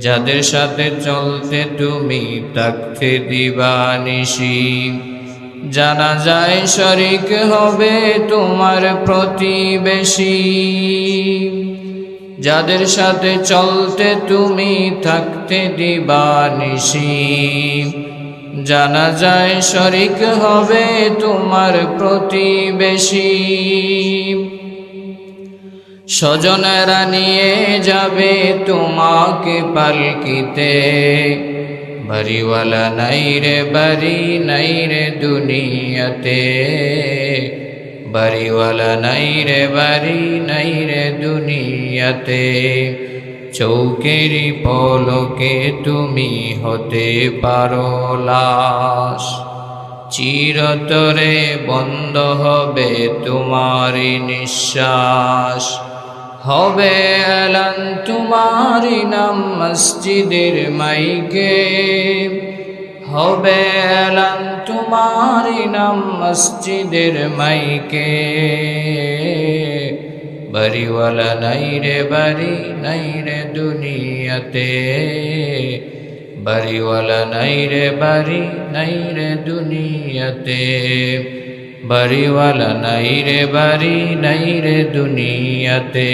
যাদের সাথে চলতে তুমি থাকতে দিবানিশি, জানা যায় শরীক হবে তোমার প্রতিবেশী। যাদের সাথে চলতে তুমি থাকতে দিবানিশি, জানা যায় শরীক হবে তোমার প্রতিবেশী। স্বজনেরা নিয়ে যাবে তোমাকে পালকিতে, বাড়িওয়ালা নাই রে বাড়ি নাই রে দুনিয়াতে, বাড়িওয়ালা নাই রে বাড়ি নাই রে দুনিয়াতে। চৌকেরই পলকে তুমি হতে পারো লাশ, চিরতরে বন্ধ হবে তোমারি নিঃশ্বাস। হবে এলান তোমারি নাম মসজিদের মাইকে, হবে এলান তোমারি নাম মসজিদের মাইকে। বাড়িওয়ালা নাই রে বাড়ি নাই রে দুনিয়াতে, বাড়িওয়ালা নাই রে বাড়ি নাই রে দুনিয়াতে, বাড়িওয়ালা নাই রে বাড়ি নাই রে দুনিয়াতে।